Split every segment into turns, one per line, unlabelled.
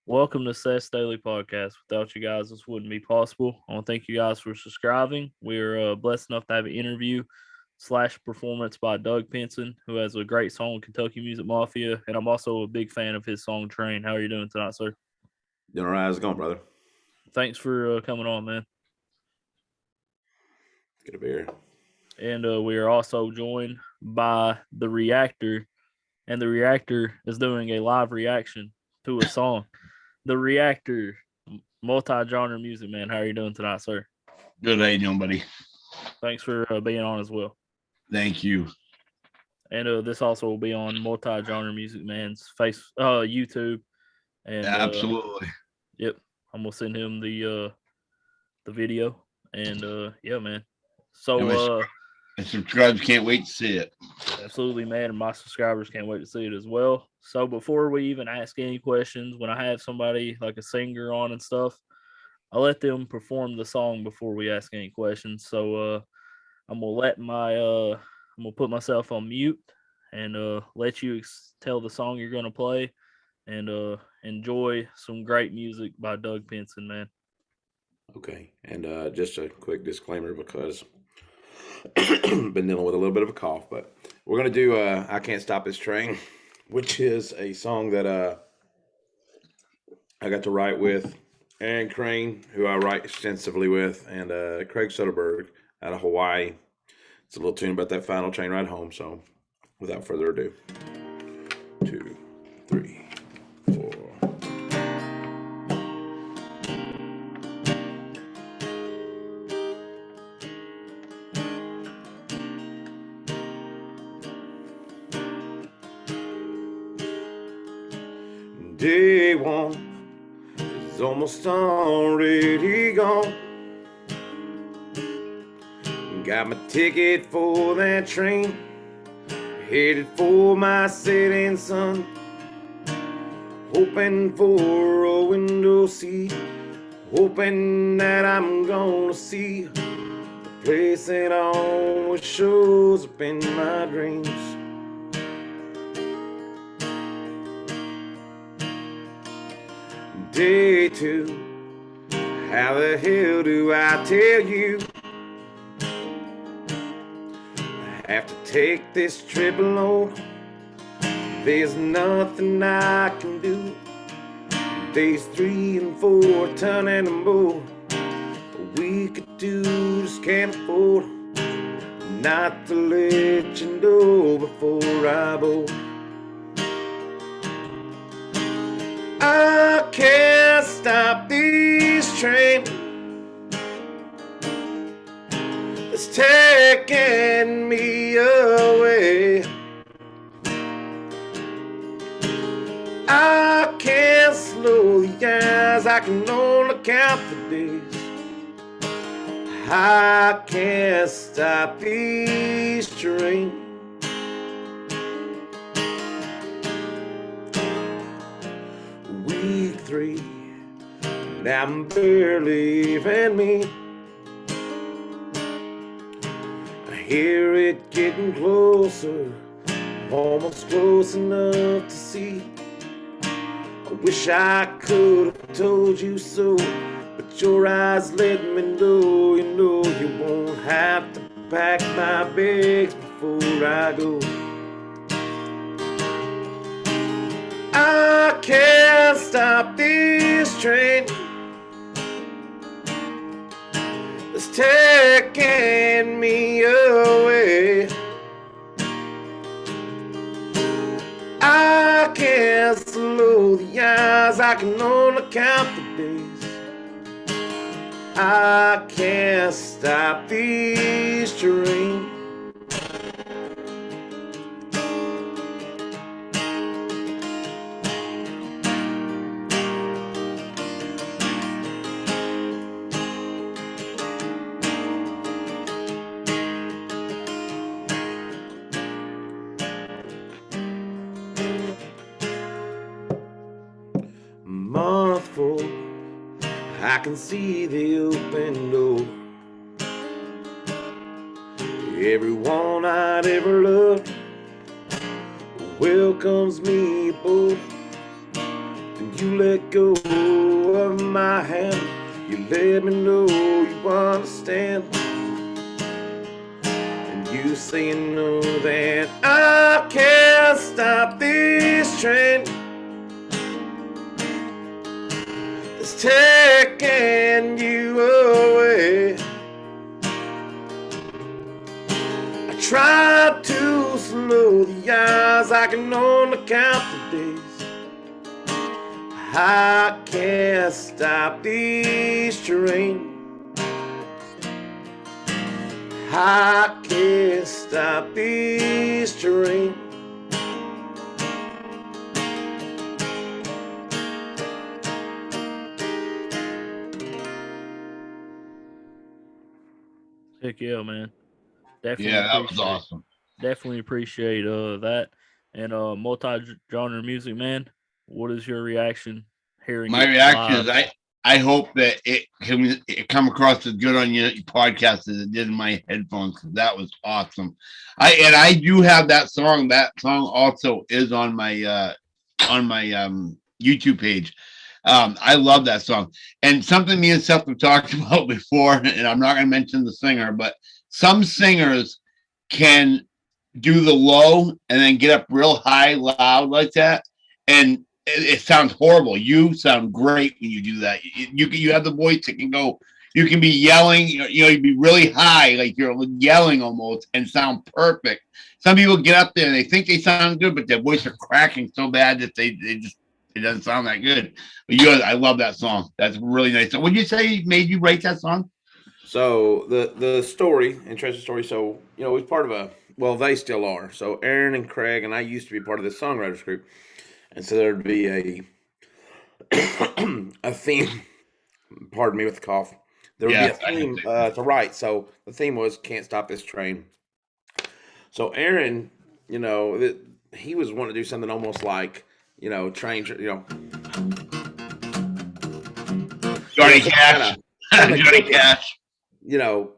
Welcome to Seth's Daily Podcast. Without you guys, this wouldn't be possible. I want to thank you guys for subscribing. We're blessed enough to have an interview slash performance by Doug Pinson, who has a great song, Kentucky Music Mafia, and I'm also a big fan of his song Train. How are you doing tonight, sir?
Doing all right. How's it going, brother?
Thanks for coming on, man.
Good to be here.
And we are also joined by the Reactor, and the Reactor is doing a live reaction to a song. The Reactor, multi-genre music man. How are you doing tonight, sir?
Good. How you doing, buddy?
Thanks for being on as well.
Thank you.
And this also will be on Multi-Genre Music Man's YouTube. And
Absolutely.
Yep, I'm gonna send him the video. And yeah, man. So
my subscribers can't wait to see it.
Absolutely, man. And my subscribers can't wait to see it as well. So before we even ask any questions, when I have somebody like a singer on and stuff, I let them perform the song before we ask any questions. So I'm gonna put myself on mute and let you tell the song you're gonna play and enjoy some great music by Doug Pinson, man.
Okay, and just a quick disclaimer because been dealing with a little bit of a cough, but we're gonna do "I Can't Stop This Train," which is a song that I got to write with Aaron Crane, who I write extensively with, and Craig Soderberg out of Hawaii. It's a little tune about that final train ride home. So, without further ado, 2, 3, 4. Day one is almost already gone. Got my ticket for that train, headed for my setting sun. Hoping for a window seat, hoping that I'm gonna see the place that always shows up in my dreams. Day two, how the hell do I tell you? I have to take this trip alone. There's nothing I can do. Days 3 and 4, turning and more. We could do, just can't afford not to let you know before I board. I can't stop this train. It's taking me away. I can't slow the eyes, I can only count the days. I can't stop this train. Week 3, now I'm barely even me. I hear it getting closer, almost close enough to see. I wish I could have told you so, but your eyes let me know. You know you won't have to pack my bags before I go. I can't stop this train. It's taking me away. I can't slow the eyes, I can only count the days. I can't stop this train. Month 4, I can see the open door. Everyone I'd ever loved welcomes me aboard. and you let go of my hand. You let me know you understand. And you say no, that I can't stop this train. It's taking you away. I tried to slow the hours, I can only count the days. I can't stop this train. I can't stop this train.
Heck yeah, man. Definitely
Yeah, that was
appreciate.
awesome.
Definitely appreciate that. And multi genre music, man. What is your reaction hearing
My
it
reaction is
live?
I hope that it come across as good on your podcast as it did in my headphones, because that was awesome. I do have that song. That song also is on my YouTube page. I love that song. And something me and Seth have talked about before, and I'm not going to mention the singer, but some singers can do the low and then get up real high, loud like that, and it sounds horrible. You sound great when you do that. You have the voice that can go. You can be yelling. You'd be really high, like you're yelling almost, and sound perfect. Some people get up there and they think they sound good, but their voice are cracking so bad that they just it doesn't sound that good. But I love that song. That's really nice. So, would you say made you write that song?
So the story, interesting story. So it was part of a, well, they still are. So Aaron and Craig and I used to be part of this songwriters group, and so there'd be a theme. Pardon me with the cough. There would be
Yeah,
a theme to write. So the theme was "Can't Stop This Train." So Aaron, he was wanting to do something almost like train,
Johnny
something kind
Cash.
of kind of
Johnny
kicking,
Cash.
you know,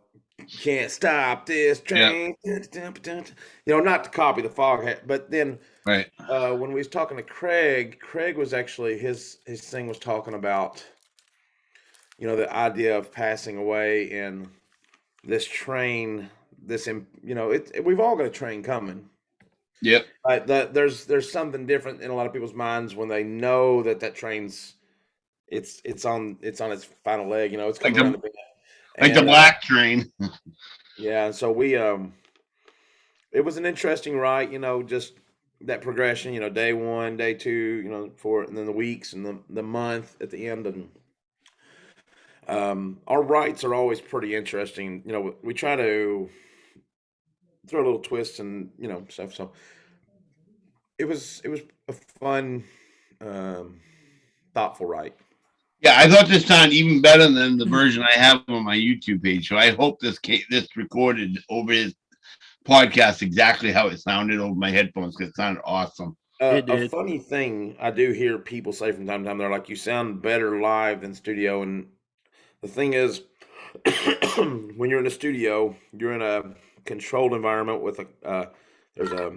can't stop this
Yeah,
train. Not to copy the fog hat, but then
right.
when we was talking to Craig was actually his thing was talking about the idea of passing away and this train. We've all got a train coming.
Yep.
Right, there's something different in a lot of people's minds when they know that train's it's on its final leg. It's
Like
coming around
the
the bend,
like the
and
black train.
yeah, and so we it was an interesting ride. Just that progression. Day one, day two. For and then the weeks and the month at the end, and our rides are always pretty interesting. We try to throw a little twist and stuff. So it was a fun, um, thoughtful ride.
Yeah, I thought this sounded even better than the version I have on my YouTube page. So I hope this recorded over his podcast exactly how it sounded over my headphones, because it sounded awesome.
It
A
did.
funny thing I do hear people say from time to time, they're like, "You sound better live than studio." And the thing is, when you're in a studio, you're in a controlled environment with there's a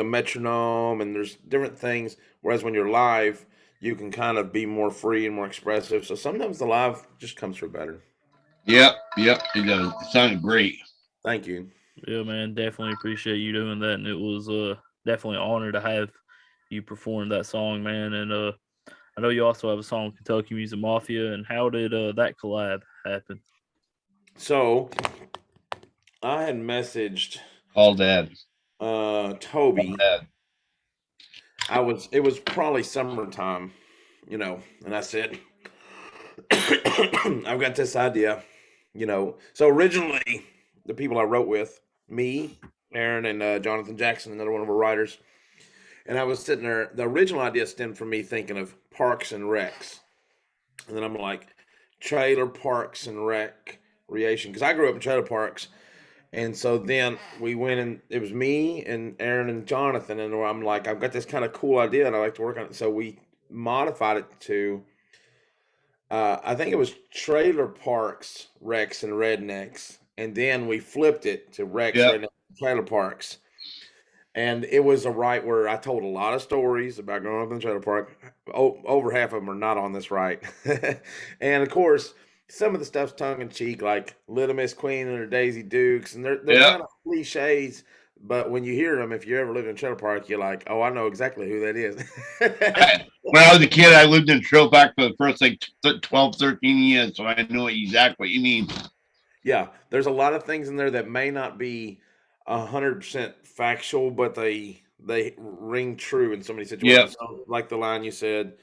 metronome and there's different things. Whereas when you're live, you can kind of be more free and more expressive. So sometimes the live just comes through better.
Yep, it does. It sounded great.
Thank you.
Yeah, man. Definitely appreciate you doing that, and it was definitely an honor to have you perform that song, man. And I know you also have a song Kentucky Music Mafia. And how did that collab happen?
So I had messaged
All dad.
Toby.
Dad.
It was probably summertime, and I said, I've got this idea, So originally, the people I wrote with, me, Aaron, and Jonathan Jackson, another one of our writers, and I was sitting there. The original idea stemmed from me thinking of parks and recs, and then I'm like, trailer parks and recreation, because I grew up in trailer parks. And so then we went and it was me and Aaron and Jonathan, and I'm like, I've got this kind of cool idea and I like to work on it. So we modified it to, I think it was trailer parks, Rex and Rednecks, and then we flipped it to Rex,
Yep.
Rednecks, and Trailer Parks. And it was a right where I told a lot of stories about growing up in the trailer park. Over half of them are not on this right. And of course, some of the stuff's tongue in cheek, like Little Miss Queen and her Daisy Dukes, and they're
Yeah.
kind of cliches. But when you hear them, if you ever lived in a trailer park, you're like, oh, I know exactly who that is.
When I was a kid, I lived in Trail Park for the first like 12, 13 years, so I know exactly what you mean.
Yeah, there's a lot of things in there that may not be 100% factual, but they ring true in so many
Yeah,
situations. So, like the line you said,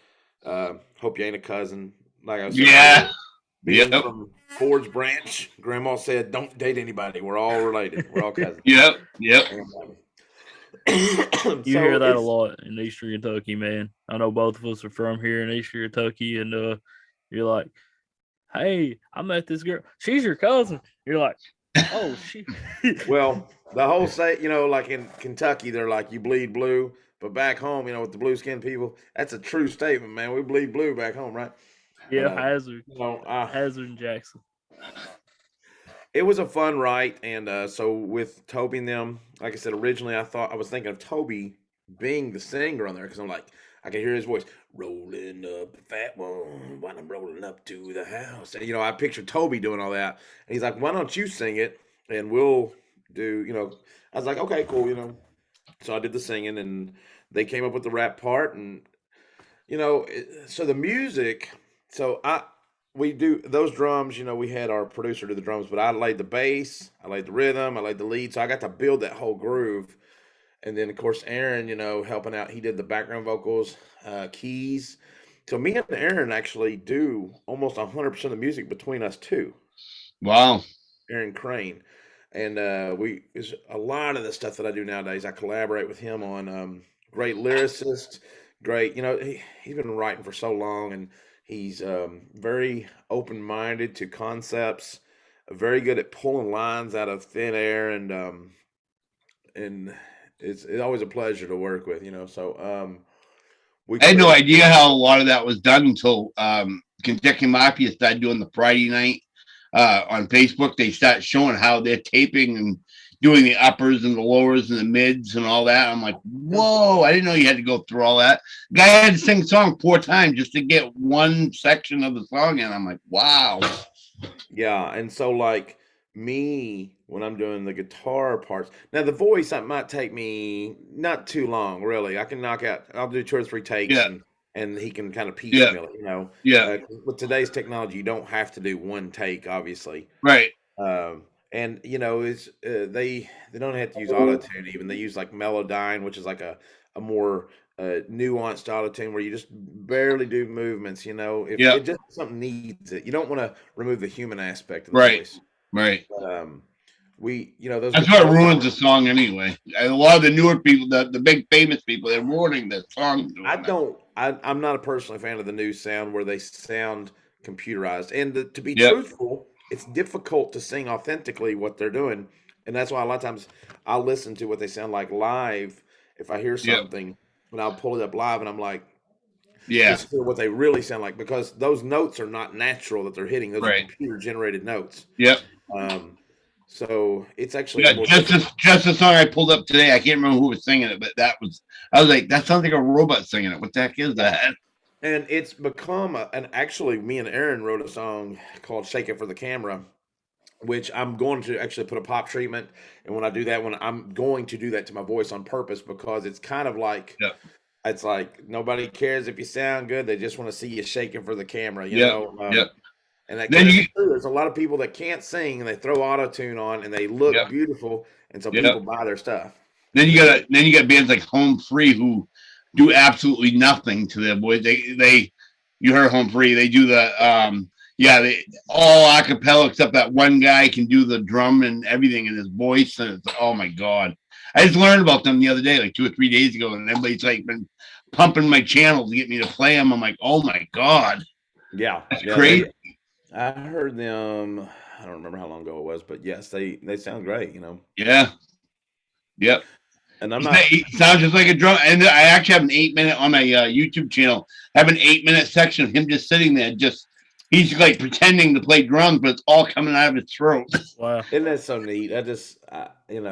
"Hope you ain't a cousin." Like I said
yeah,
earlier, being
yep,
from Ford's Branch, Grandma said, "Don't date anybody. We're all related. We're all cousins."
yep, yep.
And,
You hear
so
that a
it's
lot in Eastern Kentucky, man. I know both of us are from here in Eastern Kentucky, and you're like, "Hey, I met this girl. She's your cousin." You're like, "Oh, she."
well, the whole say, like in Kentucky, they're like, "You bleed blue," but back home, with the blue skinned people, that's a true statement, man. We bleed blue back home, right? But
Yeah, Hazard,
you know,
Hazard and Jackson.
it was a fun ride, and so with Toby and them, like I said, originally I was thinking of Toby being the singer on there because I'm like, I can hear his voice rolling up, fat one, while I'm rolling up to the house. And I pictured Toby doing all that, and he's like, "Why don't you sing it, and we'll do." I was like, "Okay, cool," So I did the singing, and they came up with the rap part, and so the music. So we do those drums. We had our producer do the drums, but I laid the bass, I laid the rhythm, I laid the lead. So I got to build that whole groove. And then of course Aaron, helping out. He did the background vocals, keys. So me and Aaron actually do almost 100% of the music between us two.
Wow.
Aaron Crane, and we is a lot of the stuff that I do nowadays. I collaborate with him on. Great lyricist, great. He's been writing for so long, and he's very open minded to concepts. Very good at pulling lines out of thin air, and it's always a pleasure to work with. So we
I had no
create.
idea how a lot of that was done until Kentucky Mafia started doing the Friday night on Facebook. They start showing how they're taping and doing the uppers and the lowers and the mids and all that. I'm like, whoa, I didn't know you had to go through all that. Guy had to sing the song 4 times just to get one section of the song in. I'm like, wow.
Yeah, and so like me when I'm doing the guitar parts. Now the voice that might take me not too long, really. I can knock out. I'll do 2 or 3 takes,
Yeah,
and he can kind of
yeah,
piecemeal it.
yeah,
With today's technology, you don't have to do one take, obviously.
right,
And it's they don't have to use auto tune even. They use like Melodyne, which is like a more nuanced auto tune where you just barely do movements. If
yeah,
it just something needs it, you don't want to remove the human aspect of the
right,
voice.
right.
But those
That's what
guitar
ruins the
parts.
song anyway. A lot of the newer people, the big famous people, they're ruining the song
I
doing that.
don't. I'm not a personally fan of the new sound where they sound computerized. And to be
Yep,
truthful, it's difficult to sing authentically what they're doing, and that's why a lot of times I'll listen to what they sound like live if I hear
yep,
something, and I'll pull it up live, and I'm like,
yeah,
just hear what they really sound like because those notes are not natural that they're hitting; those are
right,
computer generated notes.
yep.
Um, so it's actually
Yeah,
more
just
difficult.
the just the song I pulled up today. I can't remember who was singing it, but I was like, that sounds like a robot singing it. What the heck is
Yeah.
that?
And it's become and actually, me and Aaron wrote a song called "Shake It for the Camera," which I'm going to actually put a pop treatment. And when I'm going to do that to my voice on purpose because it's kind of like
Yep,
it's like nobody cares if you sound good; they just want to see you shaking for the camera,
yep, yep.
And that
Then
because
you,
it's true. There's a lot of people that can't sing and they throw auto tune on and they look
yep,
beautiful, and so
yep.
people buy their stuff.
Then you got bands like Home Free who do absolutely nothing to their voice. You heard Home Free. They do they all a cappella except that one guy can do the drum and everything in his voice. And it's, oh my god! I just learned about them the other day, like 2 or 3 days ago, and everybody's like been pumping my channel to get me to play them. I'm like, oh my god,
Yeah,
that's
yeah.
crazy.
I heard them. I don't remember how long ago it was, but yes, they sound great.
Yeah, yep.
And I'm not.
He sounds just like a drum. And I actually have an 8 minute on my YouTube channel. I have an 8 minute section of him just sitting there, just He's like pretending to play drums, but it's all coming out of his throat.
Wow.
Isn't that so neat? I don't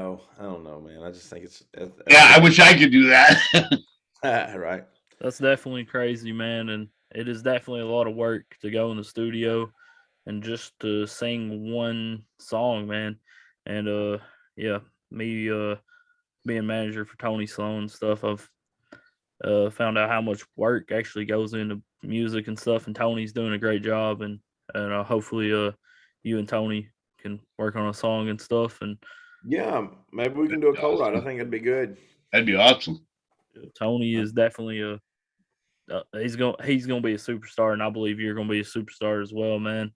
know, man. I just think that's
Yeah, I
really
wish I could do that.
right.
That's definitely crazy, man, and it is definitely a lot of work to go in the studio and just to sing one song, man. And yeah, me being manager for Tony Sloan and stuff, I've found out how much work actually goes into music and stuff, and Tony's doing a great job, and hopefully you and Tony can work on a song and stuff, and
Yeah, maybe we can do a co-write. I think it'd be good.
That'd be awesome.
Tony is definitely a he's gonna be a superstar, and I believe you're gonna be a superstar as well, man.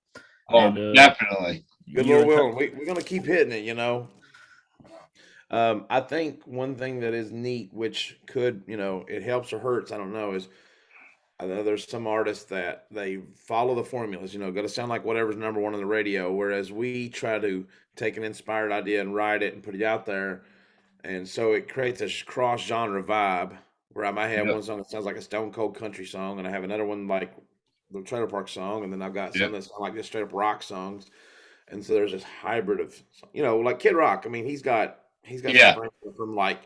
And
Oh, definitely.
Good
you
Lord
and
willing, we're gonna keep hitting it. I think one thing that is neat, which could, it helps or hurts, I don't know, is I know there's some artists that they follow the formulas, got to sound like whatever's number one on the radio, whereas we try to take an inspired idea and write it and put it out there. And so it creates a cross genre vibe where I might have
Yep.
one song that sounds like a stone cold country song, and I have another one like the trailer park song, and then I've got some
Yep.
that sound like just straight up rock songs. And so there's this hybrid of, like Kid Rock. I mean, he's got
Yeah.
stuff from like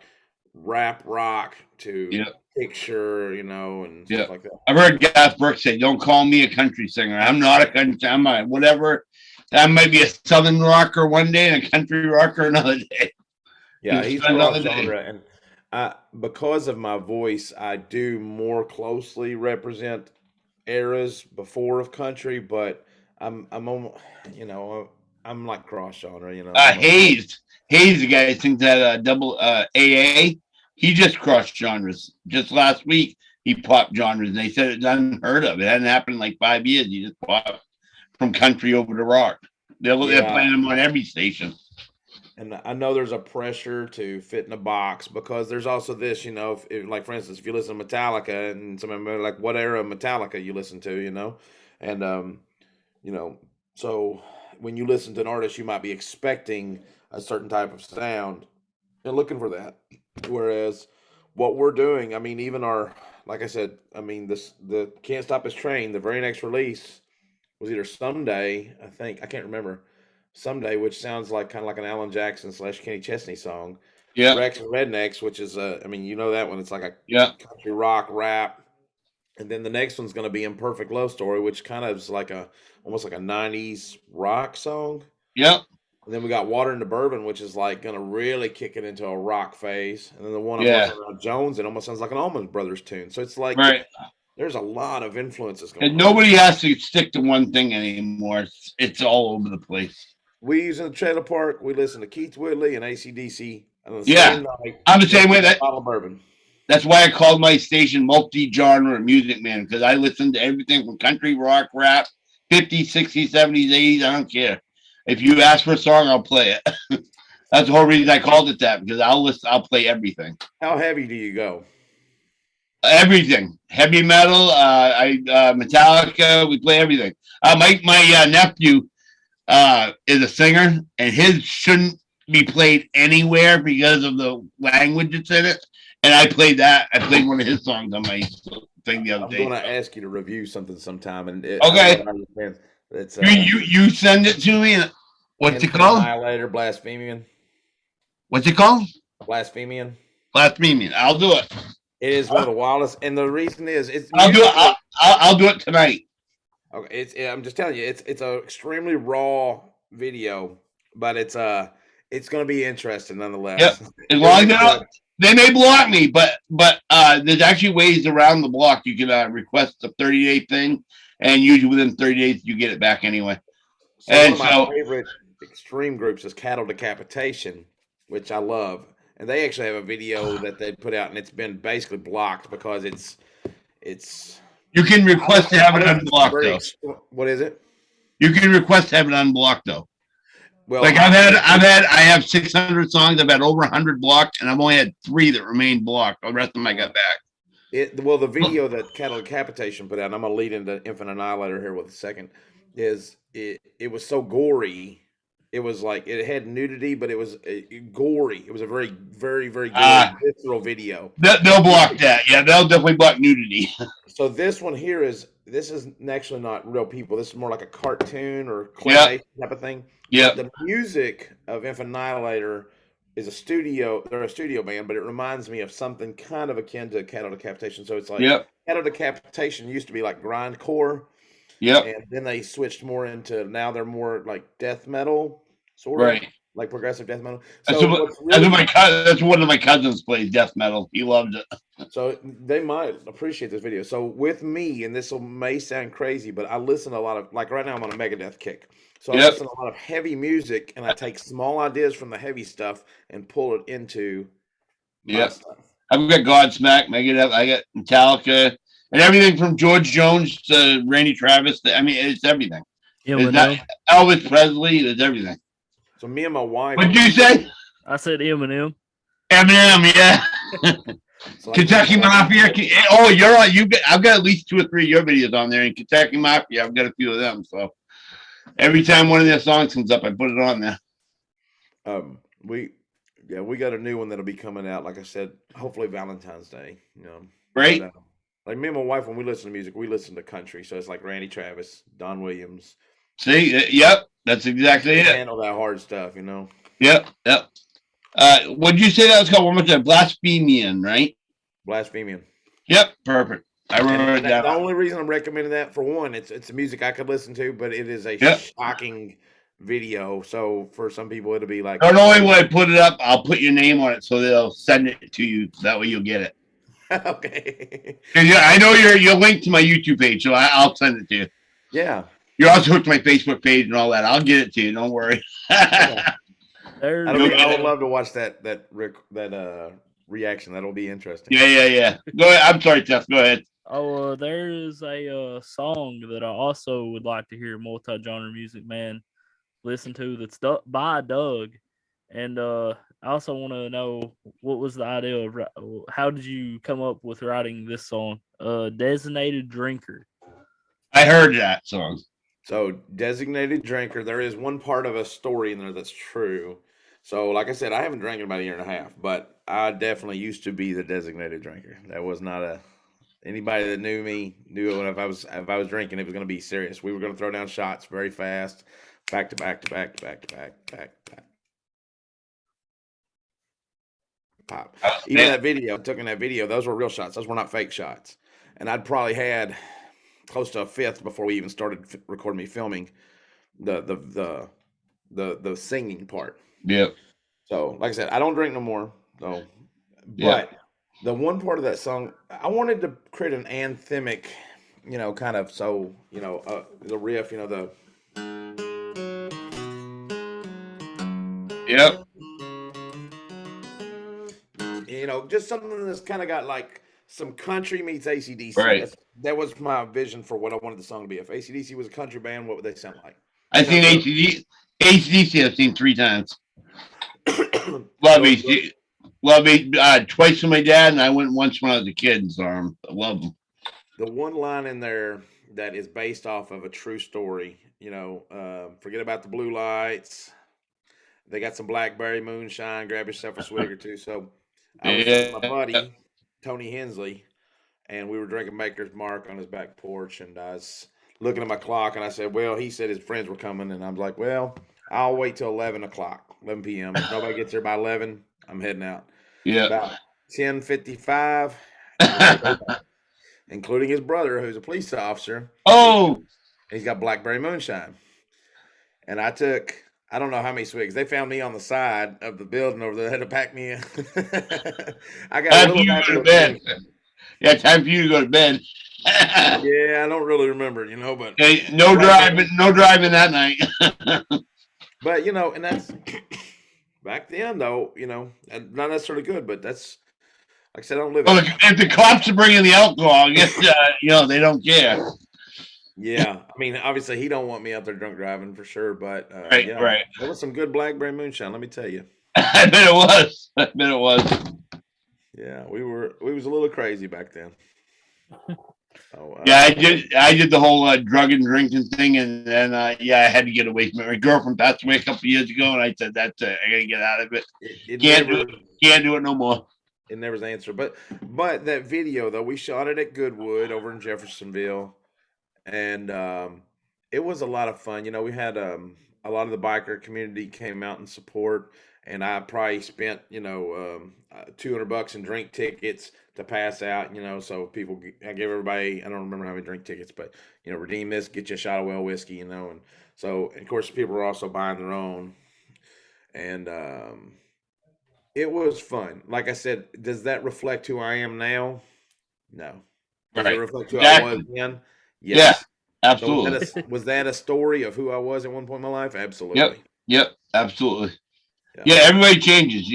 rap rock to
Yep.
picture, and
Yeah.
stuff like that.
I've heard Garth Brooks say, "Don't call me a country singer. I'm not a country. I'm a whatever. I might be a southern rocker one day and a country rocker another day."
Yeah,
It's
he's
another
cross
day.
genre, and because of my voice, I do more closely represent eras before of country, but I'm on, you know, I'm like cross genre,
Hayes, the guy who sings that double AA. He just crossed genres. Just last week, he popped genres. And they said it's unheard of. It hadn't happened in like 5 years. He just popped from country over to rock. They're
Yeah,
playing him on every station.
and I know there's a pressure to fit in a box because there's also this, like for instance, if you listen to Metallica and somebody like what era of Metallica you listen to, and you know, so when you listen to an artist, you might be expecting a certain type of sound and looking for that. Whereas what we're doing, I mean, even like I said, I mean, the Can't Stop This Train, the very next release was either Someday, I think, I can't remember, Someday, which sounds like kind of like an Alan Jackson / Kenny Chesney song.
Yeah,
Rex and Rednecks, which is, I mean, you know that one, it's like a
yeah,
country rock rap. And then the next one's going to be Imperfect Love Story, which kind of is like almost like a 90s rock song.
yeah,
And then we got Water into Bourbon, which is like going to really kick it into a rock phase. And then the one I'm
yeah.
working on Jones, it almost sounds like an Allman Brothers tune. So it's like
Right.
there's a lot of influences going
And
on.
nobody has to stick to one thing anymore. It's all over the place.
We use in the trailer park, we listen to Keith Whitley and ACDC. And the
Yeah,
same night,
I'm the same way.
bottle of bourbon.
That's why I called my station multi-genre music man, because I listen to everything from country, rock, rap, 50s, 60s, 70s, 80s. I don't care. If you ask for a song, I'll play it. That's the whole reason I called it that, because I'll play everything.
How heavy do you go?
Everything. Heavy metal, Metallica, we play everything. My nephew is a singer, and his shouldn't be played anywhere because of the language that's in it. And I played that. I played one of his songs on my thing the other
I'm
day.
going to ask you to review something sometime. And
Okay.
It's
You send it to me. What's it
Infinite
called?
Annihilator, Blasphemian.
What's it called?
Blasphemian.
Blasphemian. I'll do it.
It is one of the wildest, and the reason is
I'll do it. I'll do it tonight.
Okay, I'm just telling you, it's a extremely raw video, but it's going to be interesting nonetheless.
Yep. As long as they may block me, but there's actually ways around the block. You can request a 30-day thing, and usually within 30 days you get it back anyway.
So one of my favorite extreme groups is Cattle Decapitation, which I love. And they actually have a video that they put out, and it's been basically blocked because it's.
You can request to have it unblocked, though.
What is it?
You can request to have it unblocked, though.
Well,
like I have 600 songs. I've had over 100 blocked, and I've only had 3 that remained blocked. The rest of them I got back.
The video that Cattle Decapitation put out, and I'm going to lead into Infinite Annihilator here with a second, is it was so gory it was like it had nudity, but it was gory. It was a very, very, very gory,
Ah,
visceral video.
they'll block that. Yeah, they'll definitely block nudity.
So this one here is actually not real people. This is more like a cartoon or
Yep,
claymation type of thing. But
yep,
the music of Infinilator is a studio. They're a studio band, but it reminds me of something kind of akin to Cattle Decapitation. So it's like
yep,
Cattle Decapitation used to be like grindcore,
yep.
and then they switched more into now they're more like death metal, sort of
Right.
like progressive death metal.
That's
So
what,
what's really
that's one of my cousins plays death metal. He loved it.
so they might appreciate this video. So with me, and this may sound crazy, but I listen to a lot of like right now I'm on a Megadeth kick. So I
Yep,
listen to a lot of heavy music and I take small ideas from the heavy stuff and pull it into my
yep.
stuff.
I've got Godsmack, Megadeth, I got Metallica, and everything from George Jones to Randy Travis. I mean, it's everything. It's not
Eminem.
Elvis Presley. It's everything.
So me and my wife,
What'd you say?
I said Eminem.
Eminem, yeah.
so like
Kentucky Mafia. Oh, you're on. I've got at least 2 or 3 of your videos on there. And Kentucky Mafia, I've got a few of them. So every time one of their songs comes up, I put it on there.
we yeah, we got a new one that'll be coming out. Like I said, hopefully Valentine's Day. You know, but
Right?
like me and my wife, when we listen to music, we listen to country. So it's like Randy Travis, Don Williams.
See, yep, that's exactly it.
Handle that hard stuff, you know.
Yep, yep. What'd you say that was called? One more time. Blasphemian, right?
Blasphemian.
Yep, perfect. I remember
And
that.
the only reason I'm recommending that for one, it's music I could listen to, but it is a
Yep.
shocking video. So for some people, it'll be like,
Not only will I put it up, I'll put your name on it so they'll send it to you. That way you'll get it.
okay,
Yeah, I know you're linked to my YouTube page, so I'll send it to you.
yeah.
You're also hooked to my Facebook page and all that. I'll get it to you. Don't worry.
I
There's
would love to watch that reaction. That'll be interesting.
Yeah. Go ahead. I'm sorry, Seth. Go ahead.
there's a song that I also would like to hear multi-genre music man listen to that's by Doug, and I also want to know what was the idea of how did you come up with writing this song, Designated Drinker.
I heard that song.
So designated drinker, there is one part of a story in there that's true. So like I said, I haven't drank in about a year and a half, but I definitely used to be the designated drinker. That was not a anybody that knew me knew if I was drinking, it was going to be serious. We were going to throw down shots very fast, back to back to back to back to back back to back. Pop. Even that video, I took in that video, those were real shots. Those were not fake shots. And I'd probably had close to a fifth before we even started recording me filming the singing part.
Yep.
So, like I said, I don't drink no more. So,
Yeah.
but the one part of that song, I wanted to create an anthemic, kind of so the riff, the
Yep.
just something that's kind of got like some country meets AC/DC.
Right.
That was my vision for what I wanted the song to be. If AC/DC was a country band, what would they sound like?
I've seen ACDC. I've seen 3 times. Love ACDC. Love it. Twice with my dad, and I went once when I was a kid and saw him. I love them.
The one line in there that is based off of a true story, forget about the blue lights. They got some blackberry moonshine. Grab yourself a swig or two. So I was with my buddy, Tony Hensley, and we were drinking Maker's Mark on his back porch. And I was looking at my clock, and I said, well, he said his friends were coming. And I'm like, well, I'll wait till 11 p.m. If nobody gets there by 11, I'm heading out.
Yeah.
About 10:55, including his brother, who's a police officer.
Oh,
He's got blackberry moonshine. And I took, I don't know how many swigs. They found me on the side of the building over there. They had to pack me in. I got
time
a
for you
little
to go to bed. Yeah, time for you to go to bed.
Yeah, I don't really remember, but
Hey, no driving that night.
but and that's back then though, not necessarily good, but that's like I said, I don't live
Well,
in
if the cops are bringing the alcohol, I guess they don't care.
Yeah, I mean, obviously he don't want me out there drunk driving for sure, but
Right,
yeah,
right.
there was some good blackberry moonshine, let me tell you.
I bet it was. I bet it was.
Yeah, we was a little crazy back then. Oh,
Yeah, I did the whole drug and drinking thing, and then yeah, I had to get away from it. My girlfriend passed away a couple years ago, and I said that's it. I gotta get out of it.
it
Can't do
never
it. Can't do it no more.
it never's the answer. But that video though, we shot it at Goodwood over in Jeffersonville, and it was a lot of fun. You know, we had a lot of the biker community came out and support, and I probably spent $200 in drink tickets to pass out. You know, so I gave everybody, I don't remember how many drink tickets, but redeem this, get you a shot of well whiskey. You know, and so of course people were also buying their own, and it was fun. Like I said, does that reflect who I am now? No. Does it
Right.
reflect who I was
Exactly.
then?
Yeah.
Yes. So
Absolutely.
was that a story of who I was at one point in my life?
Yep.
Absolutely.
Yep. Absolutely.
Yeah.
Yeah. Everybody changes.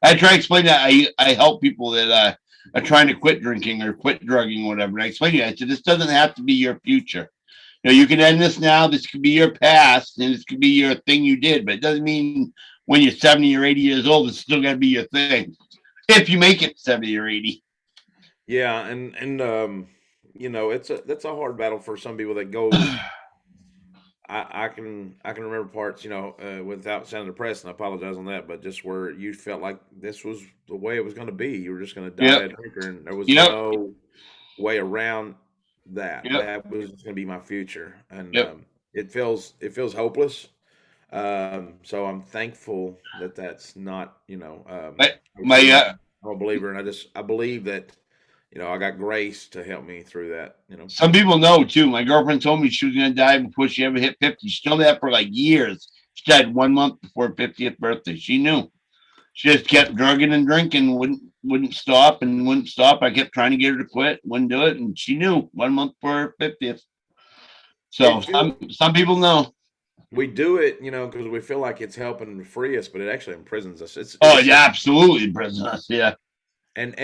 I try to explain that. I help people that are trying to quit drinking or quit drugging, or whatever. And I explain to you. I said this doesn't have to be your future. You can end this now. This could be your past, and this could be your thing you did. But it doesn't mean when you're 70 or 80 years old, it's still got to be your thing. If you make it 70 or 80.
Yeah, and that's a hard battle for some people that go. I can remember parts, without sounding depressed, and I apologize on that, but just where you felt like this was the way it was going to be. You were just going to die
Yep.
a drinker, and there was
Yep.
no way around that.
Yep.
That was going to be my future, and
Yep.
it feels hopeless. So I'm thankful that that's not,
My,
I'm
my
a believer, and I believe that, I got grace to help me through that.
some people know too. My girlfriend told me she was gonna die before she ever hit 50. She told me that for like years. She died 1 month before her 50th birthday. She knew. She just kept drugging and drinking, wouldn't stop and wouldn't stop. I kept trying to get her to quit, wouldn't do it, and she knew 1 month before her 50th. So
It feels
some people know.
we do it, because we feel like it's helping to free us, but it actually imprisons us.
Oh
It's
yeah, absolutely, President. Yeah.
and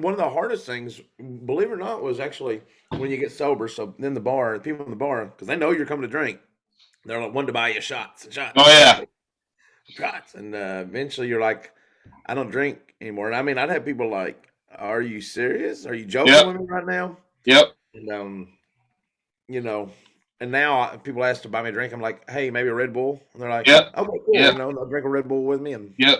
one of the hardest things, believe it or not, was actually when you get sober. So then the people in the bar, because they know you're coming to drink, they're like, wanting to buy you shots and
Oh
shots and
yeah.
shots, and eventually you're like, I don't drink anymore. And I mean, I'd have people like, "Are you serious? Are you joking
Yep.
with me right now?"
Yep.
And you know, and now people ask to buy me a drink. I'm like, "Hey, maybe a Red Bull," and they're like,
Yep.
"Okay, cool."
Yep.
They'll drink a Red Bull with me, and
Yep.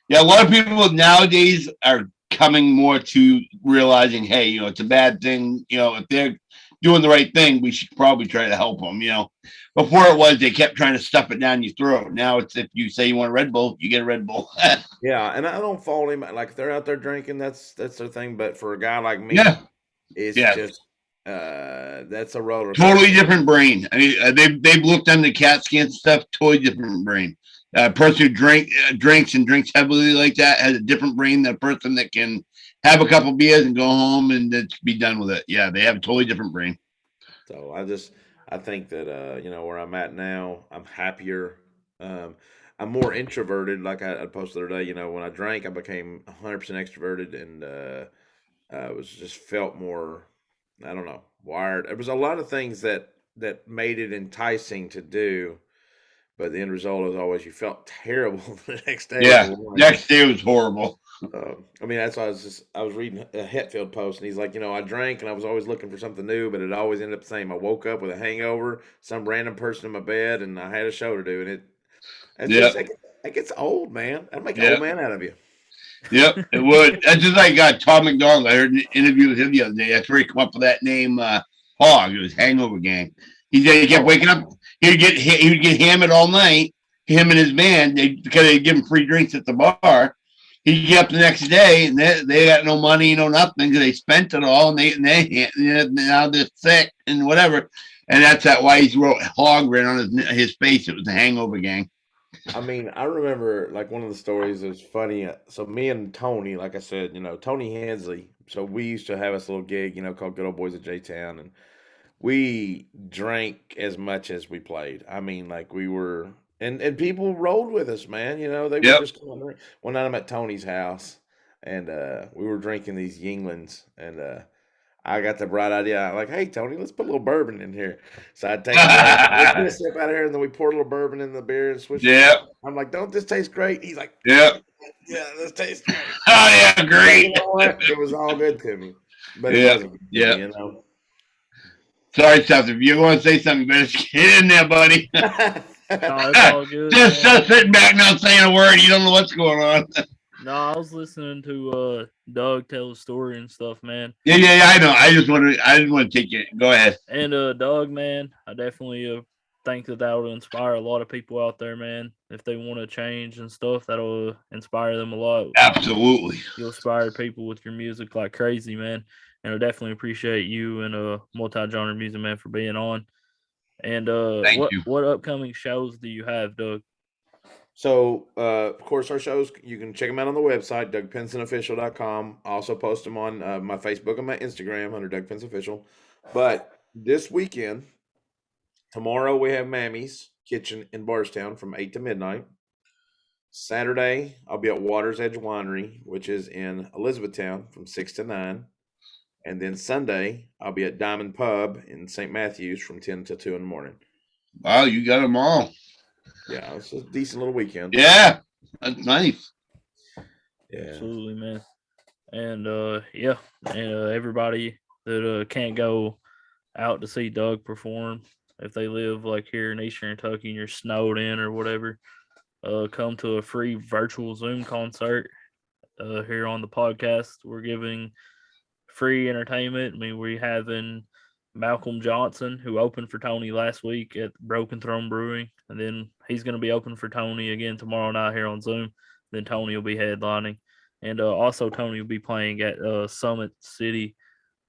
Yeah, a lot of people nowadays are coming more to realizing, hey, it's a bad thing. If they're doing the right thing, we should probably try to help them. Before it was they kept trying to stuff it down your throat. Now it's if you say you want a Red Bull, you get a Red Bull.
yeah, and I don't fault him. Like if they're out there drinking, that's their thing. But for a guy like me,
Yeah,
it's
yeah,
just that's a roller
totally
coaster.
different brain. I mean, they've looked under CAT scan stuff. Totally different brain. A person who drinks and drinks heavily like that has a different brain than a person that can have a couple beers and go home and just be done with it. Yeah, they have a totally different brain.
So I think that where I'm at now, I'm happier. Um, I'm more introverted. Like I posted the other day, when I drank, I became 100% extroverted, and was just felt more. I don't know, wired. There was a lot of things that made it enticing to do, but the end result is always you felt terrible the next day.
Yeah,
Number one.
next day was horrible.
I mean, that's why I was reading a Hetfield post, and he's like, I drank, and I was always looking for something new, but it always ended up the same. I woke up with a hangover, some random person in my bed, and I had a show to do, and it's just
Yep,
it gets old, man. That'll make an old
yep,
man out of you.
yep. It would. That's just like Tom McDonald. I heard an interview with him the other day. That's where he come up with that name, Hog. It was Hangover Gang. He said he kept
Oh,
waking up. He would get hammered all night. Him and his band, because they give him free drinks at the bar. He'd get up the next day and they got no money, no nothing because they spent it all, and now they're sick and whatever. And that's why he wrote Hog right on his face. It was the Hangover Gang.
I mean, I remember like one of the stories is funny. So me and Tony, like I said, Tony Hensley. So we used to have this little gig, called Good Old Boys of J Town, and we drank as much as we played. I mean, like we were, and people rolled with us, man. They would
Yep.
just come on. One night I'm at Tony's house, and we were drinking these Yinglings, and I got the bright idea, like, hey Tony, let's put a little bourbon in here. So I'd take a drink, let's get a sip out of here, and then we poured a little bourbon in the beer and switched it
Yep.
around. I'm like, don't this taste great? He's like,
Yep.
yeah, this tastes great.
Oh yeah,
But
great.
you know what? It was all good to me. but it wasn't.
Yeah.
You know.
Sorry, Seth. If you're going to say something, you better get in there, buddy.
No, it's all good.
Just
Man.
sitting back, not saying a word. You don't know what's going on.
No, I was listening to Doug tell a story and stuff, man.
Yeah, I know. I didn't want to take it. Go ahead.
And Doug, man, I definitely think that will inspire a lot of people out there, man. If they want to change and stuff, that'll inspire them a lot.
Absolutely.
You'll inspire people with your music like crazy, man. And I definitely appreciate you and Multigenre Music Man for being on. And what upcoming shows do you have, Doug?
So, of course, our shows, you can check them out on the website, DougPinsonOfficial.com. I also post them on my Facebook and my Instagram under Doug Pinson Official. But this weekend, tomorrow, we have Mammy's Kitchen in Barstown from 8 to midnight. Saturday, I'll be at Water's Edge Winery, which is in Elizabethtown from 6 to 9. And then Sunday, I'll be at Diamond Pub in St. Matthews from 10 to 2 in the morning.
Wow, you got them all.
Yeah, it's a decent little weekend.
Yeah, that's nice.
Yeah,
absolutely, man. And everybody that can't go out to see Doug perform, if they live like here in Eastern Kentucky and you're snowed in or whatever, come to a free virtual Zoom concert here on the podcast. We're giving free entertainment. I mean, we're having Malcolm Johnson, who opened for Tony last week at Broken Throne Brewing, and then he's going to be open for Tony again tomorrow night here on Zoom. Then Tony will be headlining, and also Tony will be playing at Summit City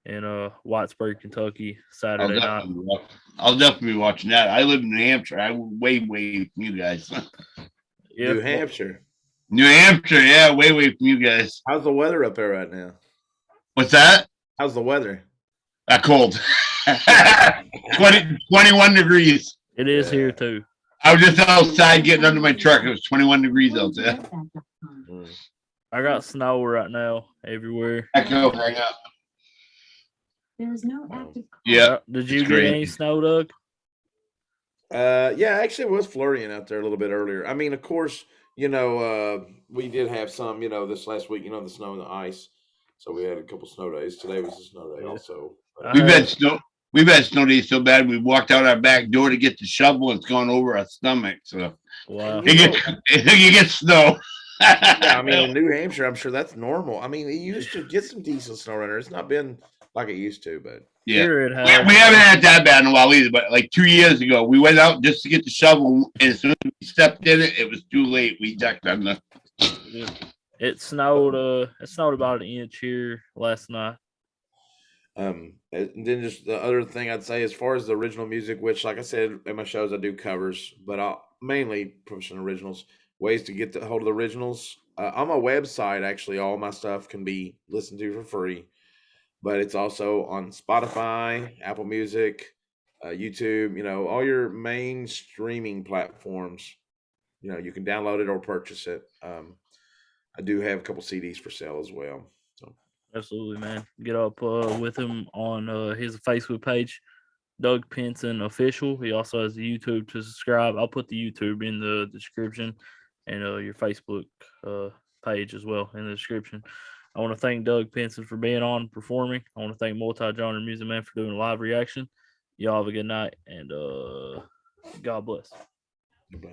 in Whitesburg, Kentucky, Saturday night.
I'll definitely be watching that. I live in New Hampshire. I'm way from you guys.
New Hampshire.
New Hampshire, yeah, way from you guys.
How's the weather up there right now?
What's that?
How's the weather?
Cold. 21 degrees.
It is here too.
I was just outside getting under my truck. It was 21 degrees out there.
I got snow right now everywhere.
Echo, hang up.
There is no active.
Yeah.
Did you get any snow, Doug?
Yeah, actually, it was flurrying out there a little bit earlier. I mean, of course, we did have some, this last week, the snow and the ice. So we had a couple snow days. Today was a snow day also.
We've had snow days so bad we walked out our back door to get the shovel and it's gone over our stomach. So
wow.
You get snow.
Yeah, I mean, in New Hampshire, I'm sure that's normal. I mean, you used to get some decent snow runner. It's not been like it used to, but
yeah, we haven't had that bad in a while either. But like 2 years ago, we went out just to get the shovel, and as soon as we stepped in it, it was too late. We ducked on the.
Yeah. It snowed about an inch here last night.
And then just the other thing I'd say, as far as the original music, which, like I said, in my shows I do covers, but I'll mainly push on originals. Ways to get hold of the originals on my website. Actually, all my stuff can be listened to for free, but it's also on Spotify, Apple Music, YouTube. All your main streaming platforms. You can download it or purchase it. I do have a couple CDs for sale as well. So
absolutely, man. Get up with him on his Facebook page, Doug Pinson Official. He also has a YouTube to subscribe. I'll put the YouTube in the description and your Facebook page as well in the description. I want to thank Doug Pinson for being on performing. I want to thank Multigenre Music Man for doing a live reaction. Y'all have a good night and God bless.